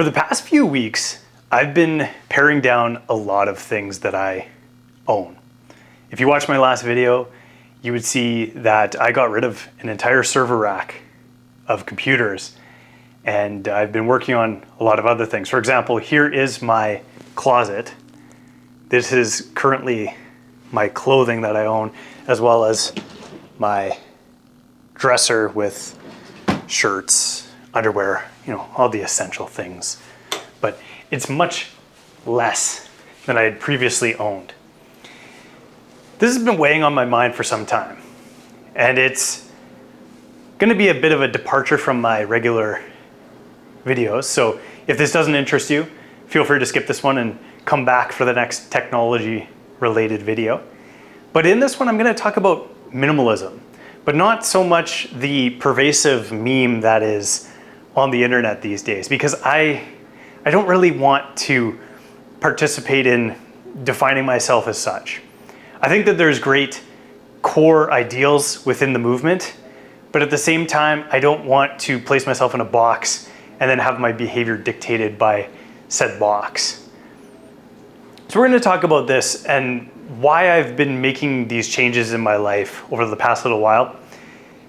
For the past few weeks, I've been paring down a lot of things that I own. If you watched my last video, you would see that I got rid of an entire server rack of computers, and I've been working on a lot of other things. For example, here is my closet. This is currently my clothing that I own, as well as my dresser with shirts, underwear, all the essential things. But it's much less than I had previously owned. This has been weighing on my mind for some time, and it's going to be a bit of a departure from my regular videos. So if this doesn't interest you, feel free to skip this one and come back for the next technology related video. But in this one, I'm going to talk about minimalism, but not so much the pervasive meme that is on the internet these days, because I don't really want to participate in defining myself as such. I think that there's great core ideals within the movement, but at the same time, I don't want to place myself in a box and then have my behavior dictated by said box. So we're going to talk about this and why I've been making these changes in my life over the past little while.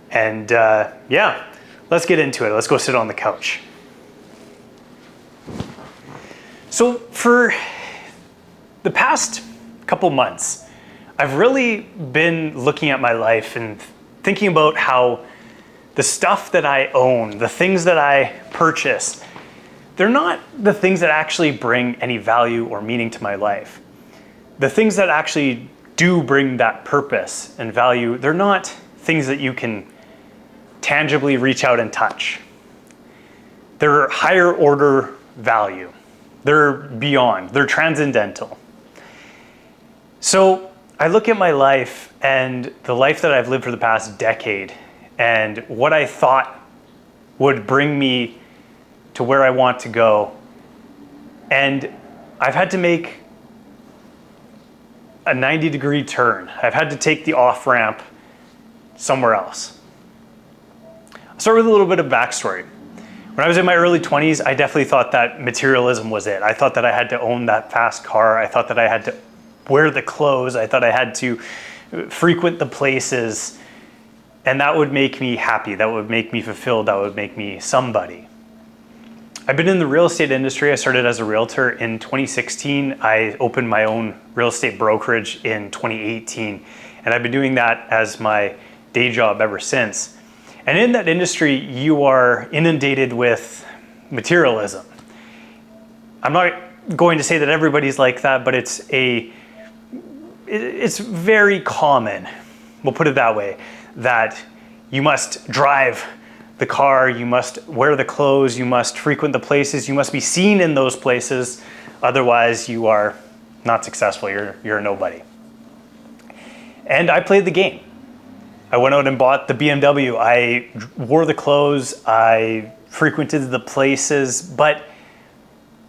And yeah, let's get into it. Let's go sit on the couch. So for the past couple months, I've really been looking at my life and thinking about how the stuff that I own, the things that I purchase, they're not the things that actually bring any value or meaning to my life. The things that actually do bring that purpose and value, they're not things that you can tangibly reach out and touch. They're higher order value. They're beyond, they're transcendental. So I look at my life and the life that I've lived for the past decade and what I thought would bring me to where I want to go. And I've had to make a 90-degree turn. I've had to take the off-ramp somewhere else. I'll start with a little bit of backstory. When I was in my early 20s, I definitely thought that materialism was it. I thought that I had to own that fast car. I thought that I had to wear the clothes. I thought I had to frequent the places. And that would make me happy. That would make me fulfilled. That would make me somebody. I've been in the real estate industry. I started as a realtor in 2016. I opened my own real estate brokerage in 2018. And I've been doing that as my day job ever since. And in that industry, you are inundated with materialism. I'm not going to say that everybody's like that, but it's very common, we'll put it that way, that you must drive the car, you must wear the clothes, you must frequent the places, you must be seen in those places, otherwise you are not successful, you're a nobody. And I played the game. I went out and bought the BMW, I wore the clothes, I frequented the places, but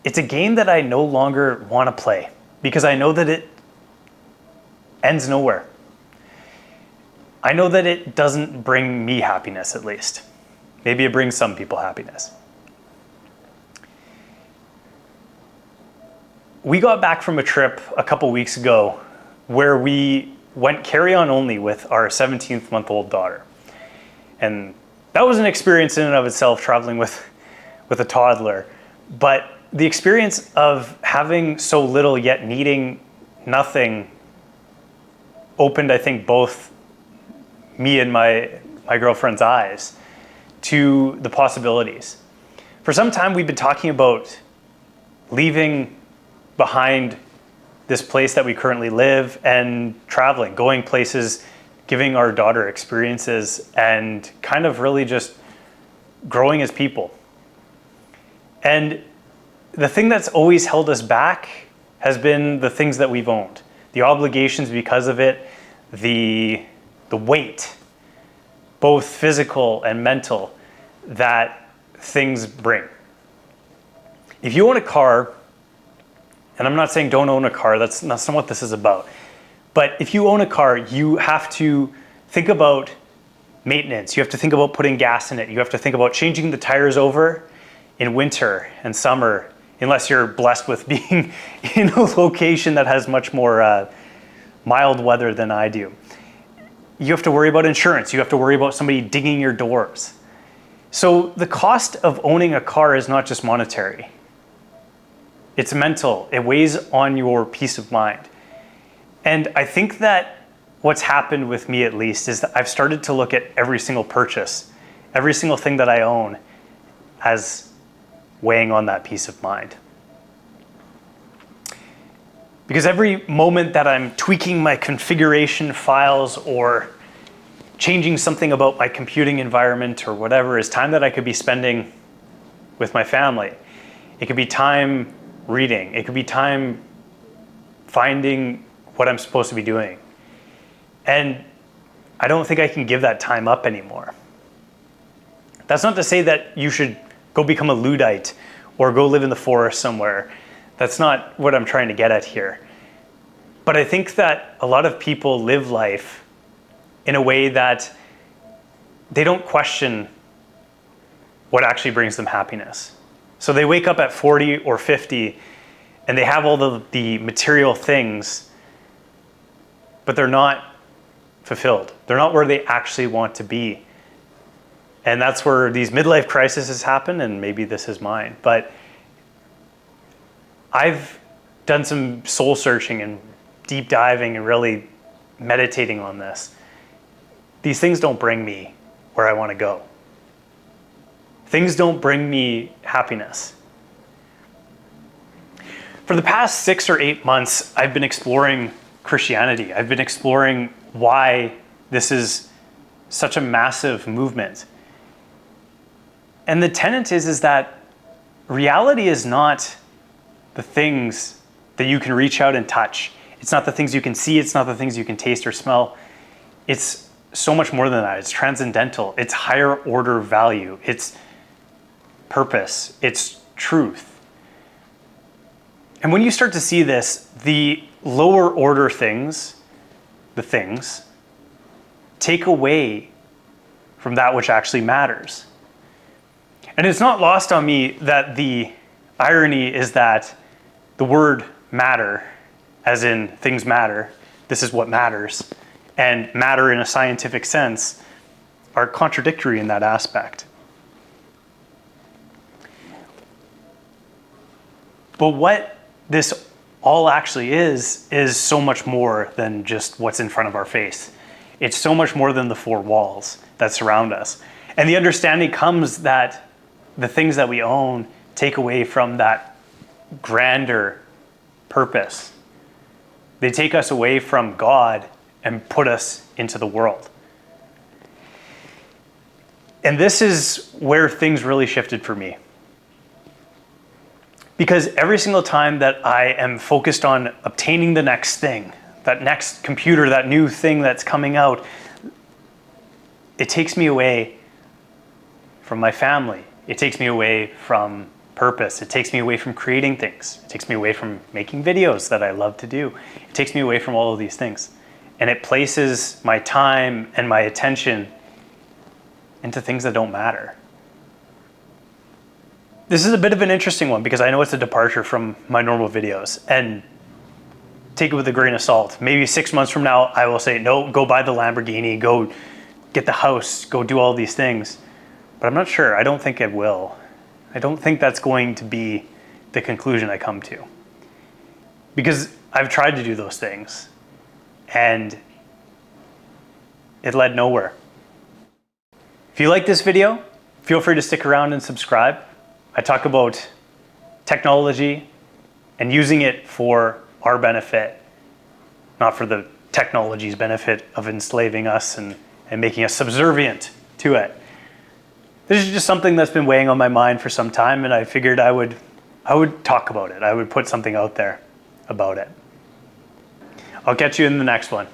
it's a game that I no longer want to play because I know that it ends nowhere. I know that it doesn't bring me happiness, at least. Maybe it brings some people happiness. We got back from a trip a couple weeks ago where we went carry-on only with our 17-month-old daughter. And that was an experience in and of itself, traveling with a toddler. But the experience of having so little yet needing nothing opened, I think, both me and my girlfriend's eyes to the possibilities. For some time, we've been talking about leaving behind this place that we currently live and traveling, going places, giving our daughter experiences, and kind of really just growing as people. And the thing that's always held us back has been the things that we've owned, the obligations because of it, the weight, both physical and mental, that things bring. If you own a car, and I'm not saying don't own a car, that's not what this is about. But if you own a car, you have to think about maintenance. You have to think about putting gas in it. You have to think about changing the tires over. in winter and summer, unless you're blessed with being in a location that has much more mild weather than I do. You have to worry about insurance. You have to worry about somebody digging your doors. So the cost of owning a car is not just monetary. It's mental. It weighs on your peace of mind. And I think that what's happened with me, at least, is that I've started to look at every single purchase, every single thing that I own, as weighing on that peace of mind. Because every moment that I'm tweaking my configuration files or changing something about my computing environment or whatever is time that I could be spending with my family. It could be time reading. It could be time finding what I'm supposed to be doing. And I don't think I can give that time up anymore. That's not to say that you should go become a Luddite or go live in the forest somewhere. That's not what I'm trying to get at here. But I think that a lot of people live life in a way that they don't question what actually brings them happiness. So they wake up at 40 or 50 and they have all the material things, but they're not fulfilled. They're not where they actually want to be. And that's where these midlife crises happen, and maybe this is mine. But I've done some soul searching and deep diving and really meditating on this. These things don't bring me where I want to go. Things don't bring me happiness. For the past 6 or 8 months, I've been exploring Christianity. I've been exploring why this is such a massive movement. And the tenet is that reality is not the things that you can reach out and touch. It's not the things you can see. It's not the things you can taste or smell. It's so much more than that. It's transcendental. It's higher order value. It's purpose. It's truth. And when you start to see this, the lower order things, the things, take away from that which actually matters. And it's not lost on me that the irony is that the word matter, as in things matter, this is what matters, and matter in a scientific sense, are contradictory in that aspect. But what this all actually is so much more than just what's in front of our face. It's so much more than the four walls that surround us. And the understanding comes that the things that we own take away from that grander purpose. They take us away from God and put us into the world. And this is where things really shifted for me. Because every single time that I am focused on obtaining the next thing, that next computer, that new thing that's coming out, it takes me away from my family. It takes me away from purpose. It takes me away from creating things. It takes me away from making videos that I love to do. It takes me away from all of these things. And it places my time and my attention into things that don't matter. This is a bit of an interesting one because I know it's a departure from my normal videos, and take it with a grain of salt. Maybe 6 months from now, I will say, no, go buy the Lamborghini, go get the house, go do all these things. But I'm not sure. I don't think I will. I don't think that's going to be the conclusion I come to. Because I've tried to do those things and it led nowhere. If you like this video, feel free to stick around and subscribe. I talk about technology and using it for our benefit, not for the technology's benefit of enslaving us and making us subservient to it. This is just something that's been weighing on my mind for some time, and I figured I would talk about it. I would put something out there about it. I'll catch you in the next one.